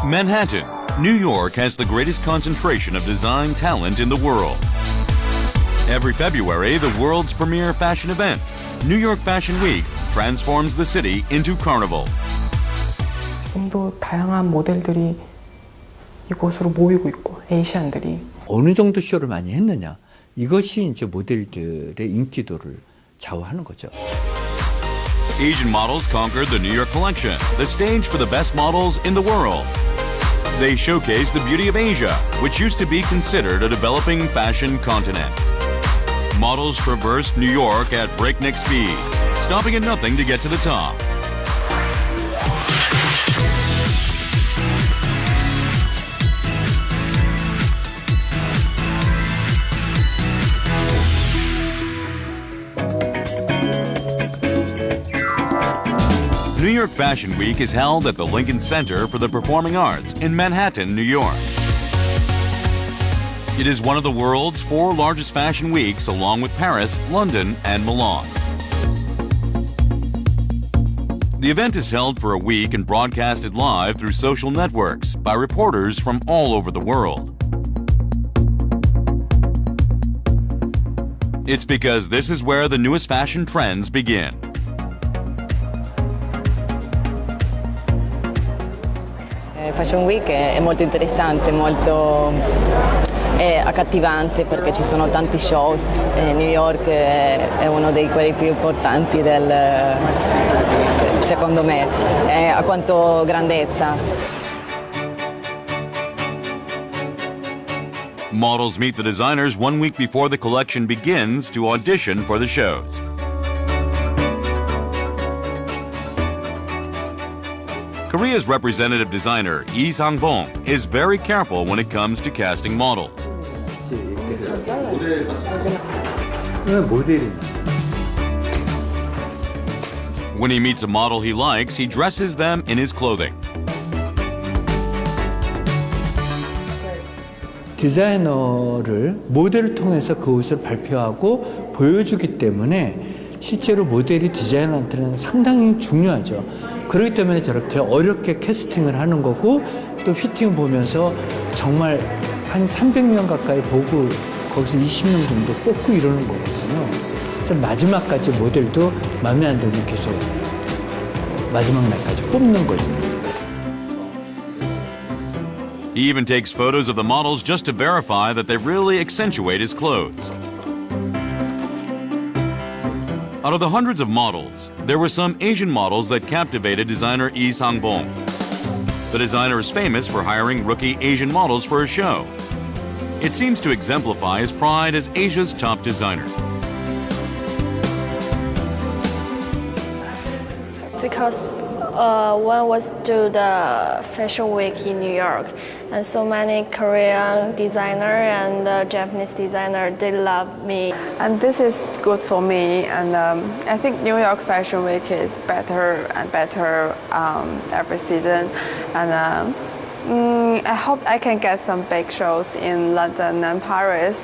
Manhattan, New York has the greatest concentration of design talent in the world. Every February, the world's premier fashion event, New York Fashion Week, transforms the city into carnival. 지금도 다양한 모델들이 이곳으로 모이고 있고, 에이시안들이. 어느 정도 쇼를 많이 했느냐, 이것이 이제 모델들의 인기도를 좌우하는 거죠. Asian models conquered the New York collection, the stage for the best models in the world. They showcase the beauty of Asia, which used to be considered a developing fashion continent. Models traversed New York at breakneck speed, stopping at nothing to get to the top. New York Fashion Week is held at the Lincoln Center for the Performing Arts in Manhattan, New York. It is one of the world's 4 largest fashion weeks, along with Paris, London, and Milan. The event is held for a week and broadcasted live through social networks by reporters from all over the world. It's because this is where the newest fashion trends begin. Fashion Week è molto interessante, molto accattivante perché ci sono tanti show. New York è uno dei quelli più importanti secondo me, a quanto grandezza. Models meet the designers 1 week before the collection begins to audition for the shows. Korea's representative designer, Lee Sang-bong, is very careful when it comes to casting models. When he meets a model he likes, he dresses them in his clothing. 디자이너를 모델을 통해서 그 옷을 발표하고 보여주기 때문에 실제로 모델이 디자이너한테는 상당히 중요하죠. 그렇기 때문에 저렇게 어렵게 캐스팅을 하는 거고, 또 피팅 보면서 정말 한 300명 가까이 보고 거기서 20명 정도 뽑고 이러는 거거든요. 그래서 마지막까지 모델도 마음에 안 들면 계속 마지막 날까지 뽑는 거죠. He even takes photos of the models just to verify that they really accentuate his clothes. Out of the hundreds of models, there were some Asian models that captivated designer Lee Sang-bong. The designer is famous for hiring rookie Asian models for his show. It seems to exemplify his pride as Asia's top designer. Because one was to the Fashion Week in New York, and so many Korean designer and Japanese designer, they love me. And this is good for me, and I think New York Fashion Week is better and better every season, and I hope I can get some big shows in London and Paris.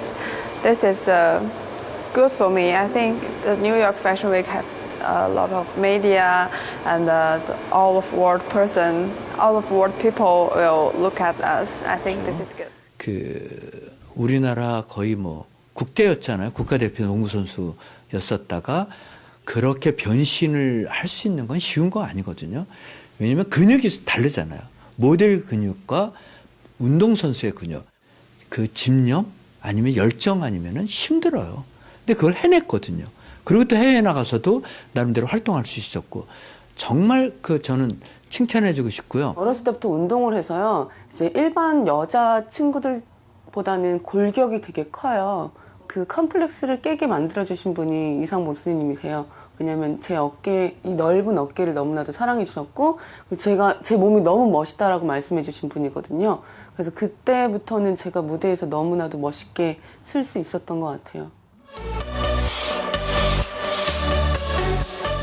This is good for me. I think the New York Fashion Week has a lot of media, and all of world people will look at us. I think this is good. 그 우리나라 거의 뭐 국대였잖아요. 국가대표 농구 선수였었다가 그렇게 변신을 할 수 있는 건 쉬운 거 아니거든요. 왜냐면 근육이 다르잖아요. 모델 근육과 운동선수의 근육, 그 집념 아니면 열정 아니면은 힘들어요. 근데 그걸 해냈거든요. 그리고 또 해외에 나가서도 나름대로 활동할 수 있었고, 정말 저는 칭찬해주고 싶고요. 어렸을 때부터 운동을 해서요, 이제 일반 여자 친구들보다는 골격이 되게 커요. 그 컴플렉스를 깨게 만들어주신 분이 이상봉 선생님이세요. 왜냐면 제 이 넓은 어깨를 너무나도 사랑해 주셨고, 제 몸이 너무 멋있다라고 말씀해 주신 분이거든요. 그래서 그때부터는 제가 무대에서 너무나도 멋있게 쓸 수 있었던 것 같아요.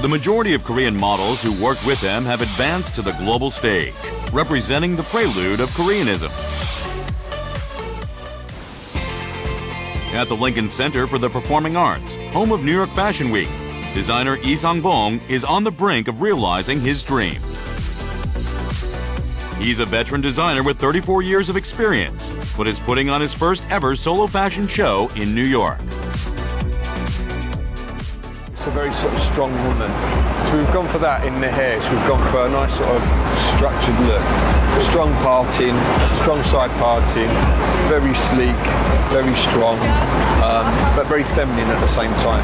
The majority of Korean models who worked with them have advanced to the global stage, representing the prelude of Koreanism. At the Lincoln Center for the Performing Arts, home of New York Fashion Week, designer Lee Sang-bong is on the brink of realizing his dream. He's a veteran designer with 34 years of experience, but is putting on his first ever solo fashion show in New York. It's a very sort of strong woman. So we've gone for that in the hair. So we've gone for a nice sort of structured look. Strong parting, strong side parting, very sleek, very strong, but very feminine at the same time.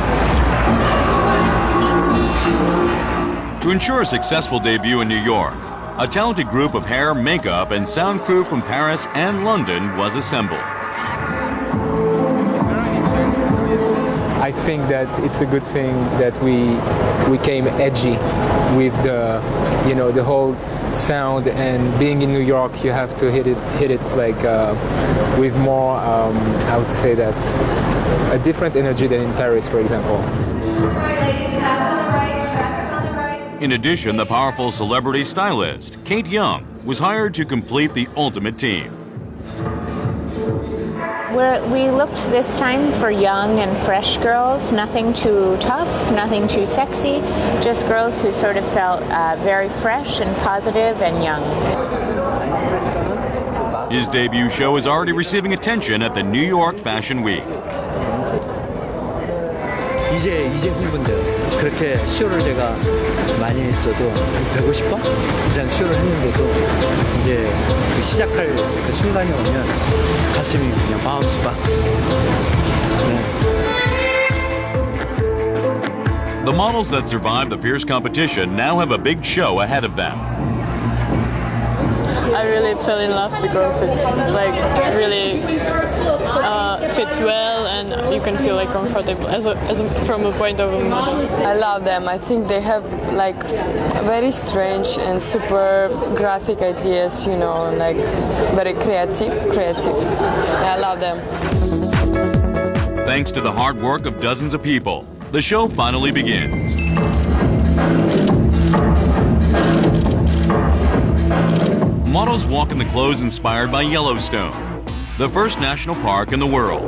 To ensure a successful debut in New York, a talented group of hair, makeup, and sound crew from Paris and London was assembled. I think that it's a good thing that we came edgy with the whole sound, and being in New York, you have to hit it like with more I would say that's a different energy than in Paris, for example. In addition, the powerful celebrity stylist, Kate Young, was hired to complete the ultimate team. We looked this time for young and fresh girls, nothing too tough, nothing too sexy, just girls who sort of felt very fresh and positive and young. His debut show is already receiving attention at the New York Fashion Week. 이제 홍보인데요. 그렇게 쇼를 제가 많이 했어도 한 150번 이상 쇼를 했는데도 이제 그 시작할 그 순간이 오면 가슴이 그냥 바운스. The models that survived the fierce competition now have a big show ahead of them. I really fell in love because it's like really fits well and you can feel like comfortable from a point of a model. I love them. I think they have like very strange and super graphic ideas, you know, like very creative. I love them. Thanks to the hard work of dozens of people, the show finally begins. Models walk in the clothes inspired by Yellowstone, the first national park in the world.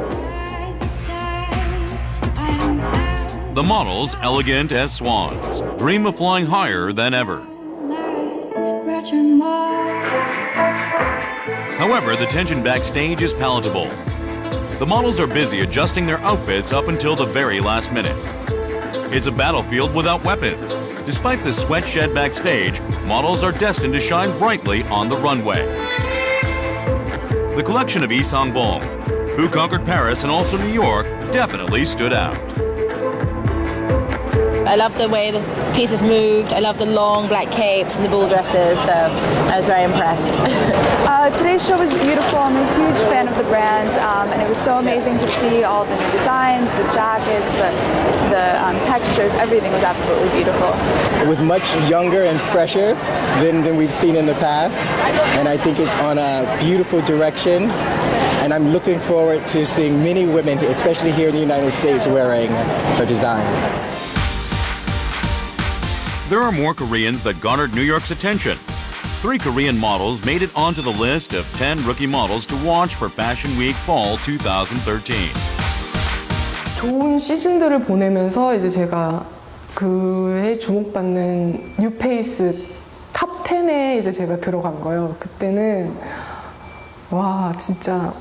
The models, elegant as swans, dream of flying higher than ever. However, the tension backstage is palatable. The models are busy adjusting their outfits up until the very last minute. It's a battlefield without weapons. Despite the sweat shed backstage, models are destined to shine brightly on the runway. The collection of Yi Sang-bom, who conquered Paris and also New York, definitely stood out. I love the way the pieces moved. I love the long black capes and the ball dresses, so I was very impressed. Today's show was beautiful. I'm a huge fan of the brand, and it was so amazing to see all the new designs, the jackets, the textures. Everything was absolutely beautiful. It was much younger and fresher than we've seen in the past, and I think it's on a beautiful direction. And I'm looking forward to seeing many women, especially here in the United States, wearing her designs. There are more Koreans that garnered New York's attention. 3 Korean models made it onto the list of 10 rookie models to watch for Fashion Week Fall 2013. 좋은 시즌들을 보내면서 이제 제가 그해 주목받는 뉴페이스 탑 10에 이제 제가 들어간 거예요. 그때는 와 진짜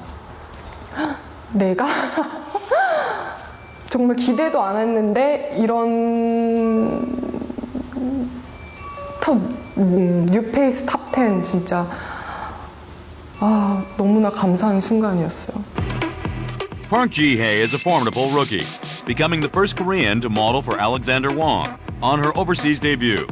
내가 정말 기대도 안 했는데 이런 뉴페이스 탑 10 진짜 너무나 감사한 순간이었어요. Park Ji-hye is a formidable rookie, becoming the first Korean to model for Alexander Wang on her overseas debut.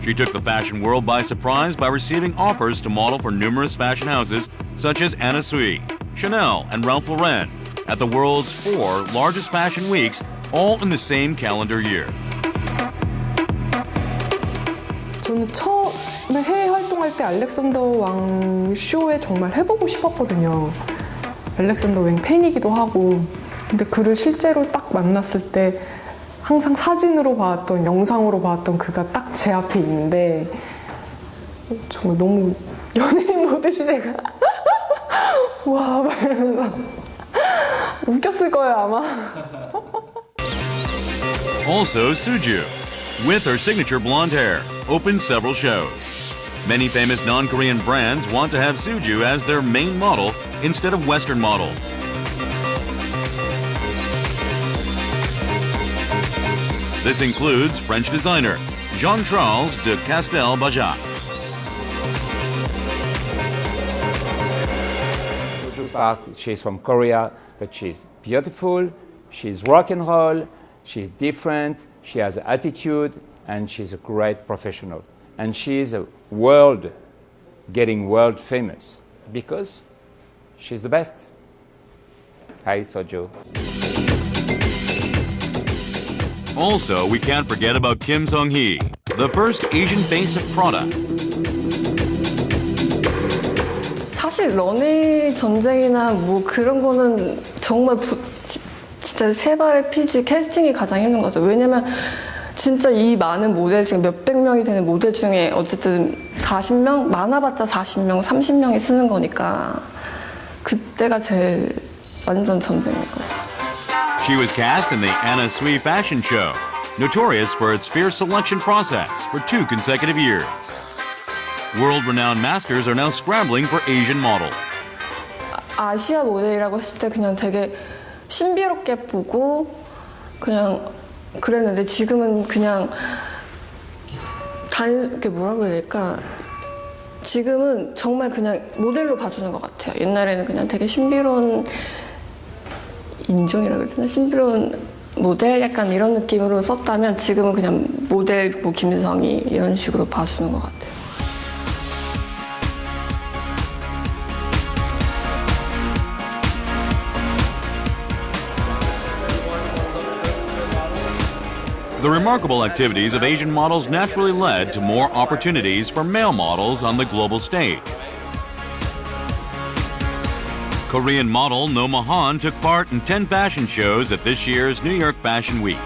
She took the fashion world by surprise by receiving offers to model for numerous fashion houses such as Anna Sui, Chanel, and Ralph Lauren at the world's 4 largest fashion weeks, all in the same calendar year. 저는 처음에 해외 활동할 때 알렉산더 왕 쇼에 정말 해보고 싶었거든요. 알렉산더 왕 팬이기도 하고. 근데 그를 실제로 딱 만났을 때 항상 사진으로 봤던, 영상으로 봤던 그가 딱 제 앞에 있는데 정말 너무 연예인 보듯이 제가 와 막 이러면서 웃겼을 거예요 아마. Also, Suju, with her signature blonde hair, opened several shows. Many famous non-Korean brands want to have Suju as their main model instead of Western models. This includes French designer Jean-Charles de Castelbajac. Suju Park, she's from Korea, but she's beautiful, she's rock and roll, she's different, she has attitude, and she's a great professional. And she's getting world famous because she's the best. Hi, Suju. Also, we can't forget about Kim Sung-hee, the first Asian face of Prada. 사실 런웨이 전쟁이나 뭐 그런 거는 정말 진짜 세 발의 피지 캐스팅이 가장 힘든 거죠. 왜냐면 진짜 이 많은 모델 중에 몇백 명이 되는 모델 중에 어쨌든 40명? 많아봤자 40명, 30명이 쓰는 거니까 그때가 제일 완전 전쟁인 거죠. She was cast in the Anna Sui fashion show, notorious for its fierce selection process for 2 consecutive years. World-renowned masters are now scrambling for Asian models. 아시아 모델이라고 했을 때 그냥 되게 신비롭게 보고 그냥 그랬는데 지금은 그냥 이렇게 뭐라고 해야 될까? 지금은 정말 그냥 모델로 봐주는 것 같아요. 옛날에는 그냥 되게 신비로운 인종이라고 해야 되나? 신비로운 모델 약간 이런 느낌으로 썼다면 지금은 그냥 모델 뭐 김성희 이런 식으로 봐주는 것 같아요. The remarkable activities of Asian models naturally led to more opportunities for male models on the global stage. Korean model Noma Han took part in 10 fashion shows at this year's New York Fashion Week.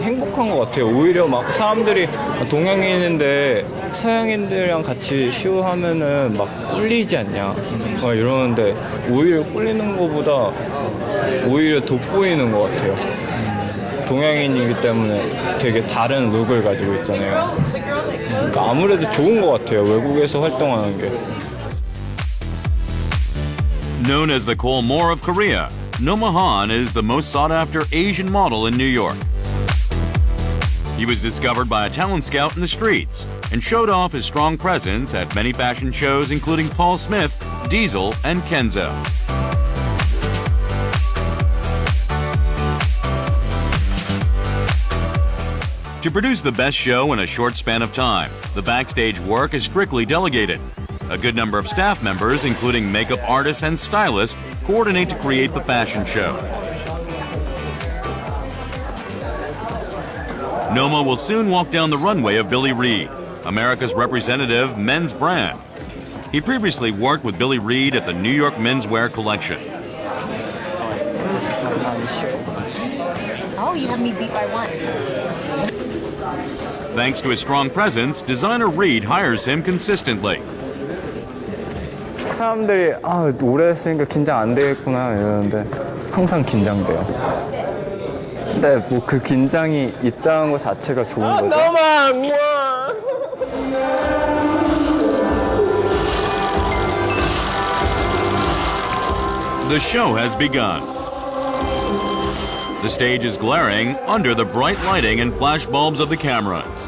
행복한 것 같아요. 오히려 막 사람들이 동양인인데 서양인들이랑 같이 쇼하면은 막 꿀리지 않냐 이러는데 오히려 꿀리는 것보다 오히려 돋보이는 것 같아요. 동양인이기 때문에 되게 다른 룩을 가지고 있잖아요. 그러니까 아무래도 좋은 것 같아요. 외국에서 활동하는 게. Known as the Cole Moore of Korea, Noma Han is the most sought-after Asian model in New York. He was discovered by a talent scout in the streets and showed off his strong presence at many fashion shows including Paul Smith, Diesel, and Kenzo. To produce the best show in a short span of time, the backstage work is strictly delegated. A good number of staff members, including makeup artists and stylists, coordinate to create the fashion show. Noma will soon walk down the runway of Billy Reid, America's representative men's brand. He previously worked with Billy Reid at the New York menswear collection. Oh, you have me beat by 1. Thanks to his strong presence, designer Reid hires him consistently. 사람들이 오래 했으니까 긴장 안 되겠구나 이러는데 항상 긴장돼요. 근데 뭐 그 긴장이 있다는 것 자체가 좋은 거죠. The show has begun. The stage is glaring under the bright lighting and flash bulbs of the cameras.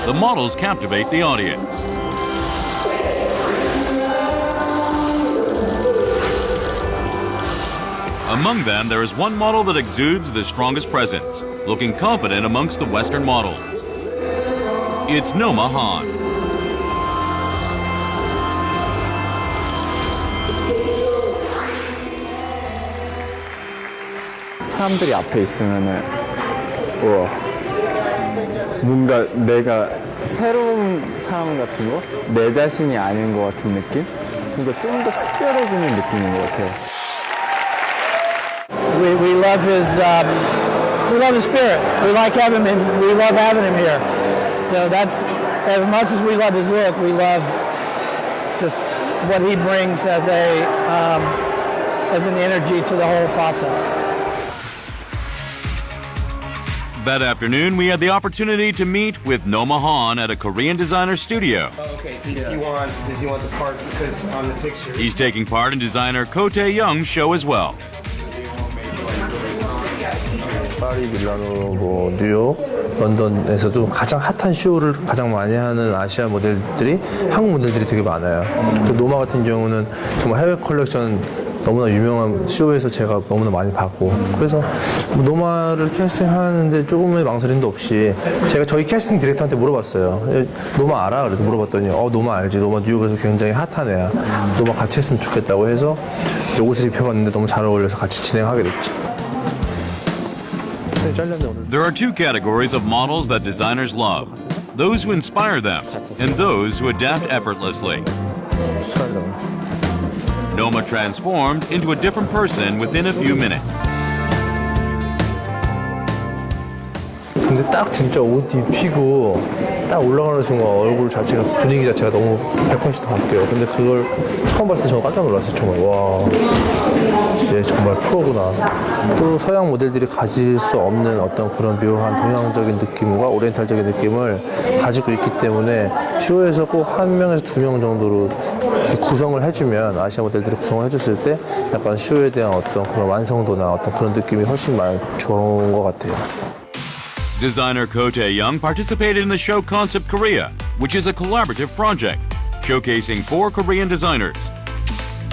The models captivate the audience. Among them, there is one model that exudes the strongest presence, looking confident amongst the Western models. It's Noma Han. 사람들이 앞에 있으면은 뭔가 내가 새로운 사람 같은 거? 내 자신이 아닌 것 같은 느낌? 그러니까 좀 더 특별해지는 느낌인 것 같아요. We love his spirit. We like having him, and we love having him here. So that's as much as we love his look. We love just what he brings as an energy to the whole process. That afternoon, we had the opportunity to meet with Noma Han at a Korean designer studio. Okay, does he want the part because on the picture? He's taking part in designer Ko Tae-young's show as well. 파리, 밀라노, 뭐 뉴욕, 런던에서도 가장 핫한 쇼를 가장 많이 하는 아시아 모델들이 한국 모델들이 되게 많아요. 노마 같은 경우는 정말 해외 컬렉션 너무나 유명한 쇼에서 제가 너무나 많이 봤고 그래서 노마를 캐스팅하는데 조금의 망설임도 없이 제가 저희 캐스팅 디렉터한테 물어봤어요. 노마 알아? 그래서 물어봤더니 노마 알지. 노마 뉴욕에서 굉장히 핫한 애야. 노마 같이 했으면 좋겠다고 해서 이제 옷을 입혀봤는데 너무 잘 어울려서 같이 진행하게 됐죠. There are two categories of models that designers love. Those who inspire them and those who adapt effortlessly. Noma transformed into a different person within a few minutes. 근데 딱 진짜 옷 입히고 딱 올라가는 순간 얼굴 자체가 분위기 자체가 너무 180도 바뀌어요. 근데 그걸 처음 봤을 때 저는 깜짝 놀랐어요. 정말 와, 얘 정말 프로구나. 또 서양 모델들이 가질 수 없는 어떤 그런 묘한 동양적인 느낌과 오리엔탈적인 느낌을 가지고 있기 때문에 쇼에서 꼭 한 명에서 두 명 정도로 구성을 해주면 아시아 모델들이 구성을 해줬을 때 약간 쇼에 대한 어떤 그런 완성도나 어떤 그런 느낌이 훨씬 많이 좋은 것 같아요. Designer Ko Tae-young participated in the show Concept Korea, which is a collaborative project showcasing 4 Korean designers.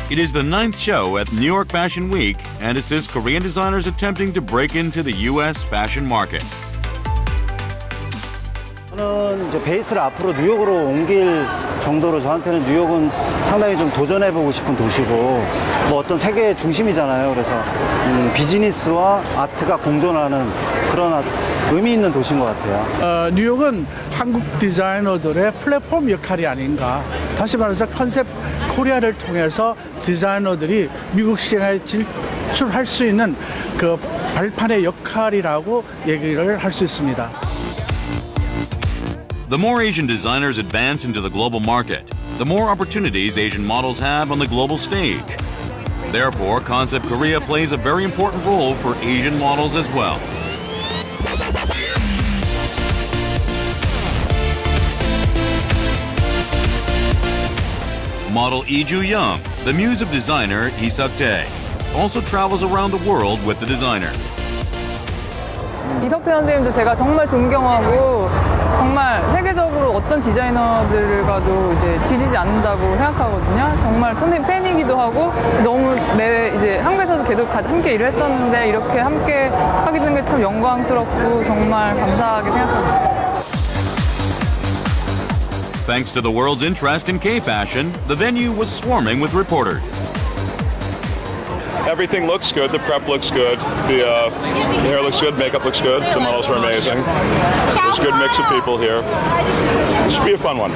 It is the 9th show at New York Fashion Week and assists Korean designers attempting to break into the U.S. fashion market. 저는 이제 베이스를 앞으로 뉴욕으로 옮길 정도로 저한테는 뉴욕은 상당히 좀 도전해보고 싶은 도시고 뭐 어떤 세계의 중심이잖아요. 그래서 비즈니스와 아트가 공존하는 그런 의미 있는 도시인 것 같아요. 뉴욕은 한국 디자이너들의 플랫폼 역할이 아닌가. 다시 말해서 컨셉 코리아를 통해서 디자이너들이 미국 시장에 진출할 수 있는 그 발판의 역할이라고 얘기를 할 수 있습니다. The more Asian designers advance into the global market, the more opportunities Asian models have on the global stage. Therefore, Concept Korea plays a very important role for Asian models as well. Model Lee Joo-young, the muse of designer Lee Suk-tae, also travels around the world with the designer. 이석태 선생님도 제가 정말 존경하고 정말 세계적으로 어떤 디자이너들을 가도 이제 뒤지지 않는다고 생각하거든요. 정말 선생님 팬이기도 하고 너무 이제 한국에서도 계속 함께 일을 했었는데 이렇게 함께 하게 된 게 참 영광스럽고 정말 감사하게 생각합니다. Thanks to the world's interest in K-fashion, the venue was swarming with reporters. Everything looks good. The prep looks good. The hair looks good. Makeup looks good. The models were amazing. There's a good mix of people here. It should be a fun one.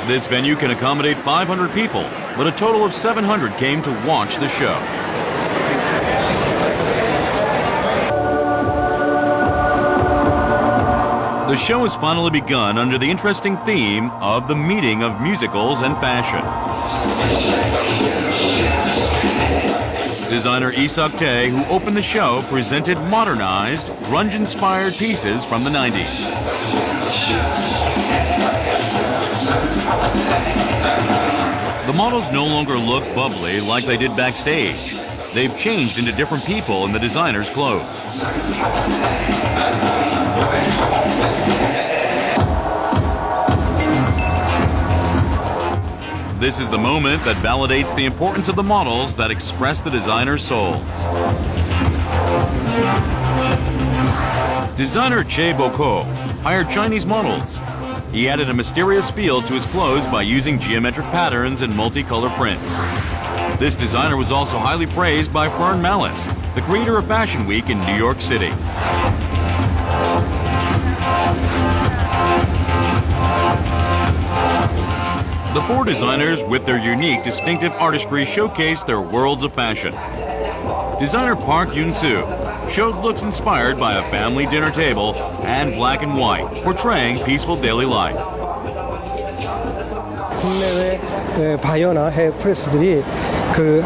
This venue can accommodate 500 people, but a total of 700 came to watch the show. The show has finally begun under the interesting theme of the meeting of musicals and fashion. Designer Lee Suk-tae, who opened the show, presented modernized, grunge-inspired pieces from the 90s. The models no longer look bubbly like they did backstage. They've changed into different people in the designer's clothes. This is the moment that validates the importance of the models that express the designer's souls. Designer Che Boko hired Chinese models. He added a mysterious feel to his clothes by using geometric patterns and multicolor prints. This designer was also highly praised by Fern Malice, the creator of Fashion Week in New York City. The 4 designers, with their unique, distinctive artistry, showcased their worlds of fashion. Designer Park Yoon-soo showed looks inspired by a family dinner table and black and white, portraying peaceful daily life. 국내외 바이어나 해외 프레스들이 그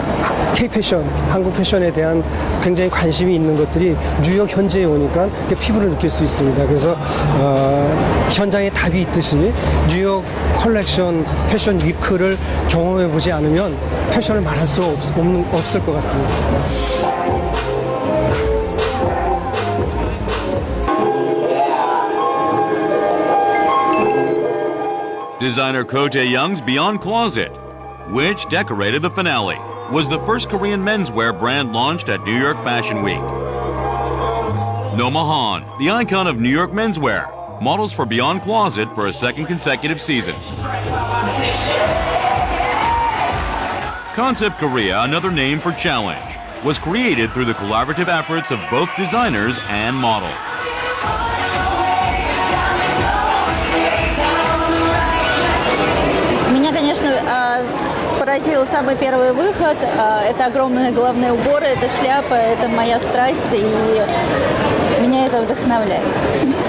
K-패션, 한국 패션에 대한 굉장히 관심이 있는 것들이 뉴욕 현지에 오니까 피부를 느낄 수 있습니다. 그래서 현장에 답이 있듯이 뉴욕 컬렉션 패션 위크를 경험해 보지 않으면 패션을 말할 수 없을 것 같습니다. Designer Ko Tae-young's Beyond Closet, which decorated the finale, was the first Korean menswear brand launched at New York Fashion Week. Noma Han, the icon of New York menswear, models for Beyond Closet for a second consecutive season. Concept Korea, another name for Challenge, was created through the collaborative efforts of both designers and models. Меня, конечно, поразил самый первый выход. Это огромные головные уборы, это шляпа, это моя страсть, и меня это вдохновляет.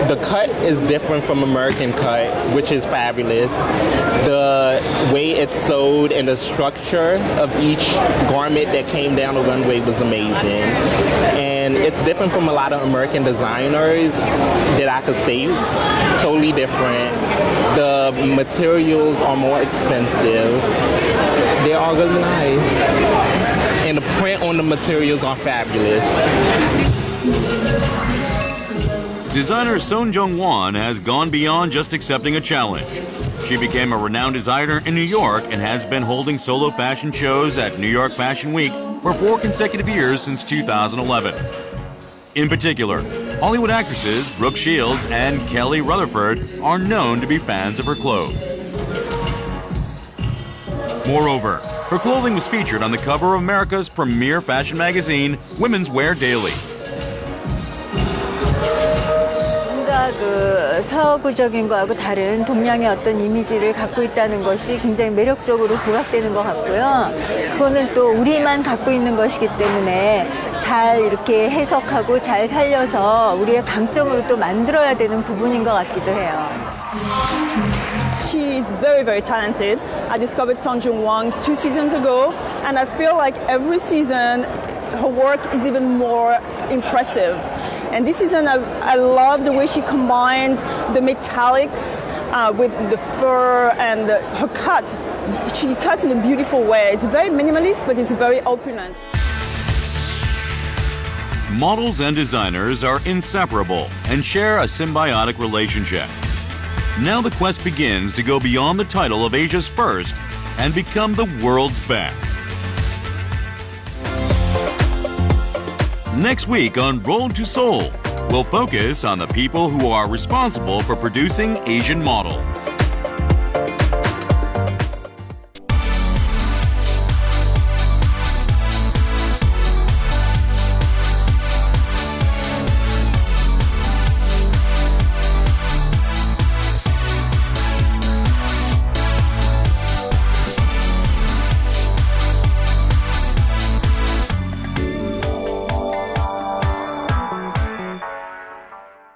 The cut is different from American cut, which is fabulous. The way it's sewed and the structure of each garment that came down the runway was amazing. And it's different from a lot of American designers that I could see. Totally different. The materials are more expensive. They are really nice. And the print on the materials are fabulous. Designer Son Jung-won has gone beyond just accepting a challenge. She became a renowned designer in New York and has been holding solo fashion shows at New York Fashion Week for 4 consecutive years since 2011. In particular, Hollywood actresses Brooke Shields and Kelly Rutherford are known to be fans of her clothes. Moreover, her clothing was featured on the cover of America's premier fashion magazine, Women's Wear Daily. 뭔가 그 서구적인 거하고 다른 동양의 어떤 이미지를 갖고 있다는 것이 굉장히 매력적으로 부각되는 것 같고요. 그거는 또 우리만 갖고 있는 것이기 때문에 잘 이렇게 해석하고 잘 살려서 우리의 강점으로 또 만들어야 되는 부분인 것 같기도 해요. She is very, very talented. I discovered Son Jung-won 2 seasons ago, and I feel like every season her work is even more impressive. And this season, I love the way she combined the metallics with the fur and her cut. She cut in a beautiful way. It's very minimalist, but it's very opulent. Models and designers are inseparable and share a symbiotic relationship. Now the quest begins to go beyond the title of Asia's first and become the world's best. Next week on Road to Seoul, we'll focus on the people who are responsible for producing Asian models.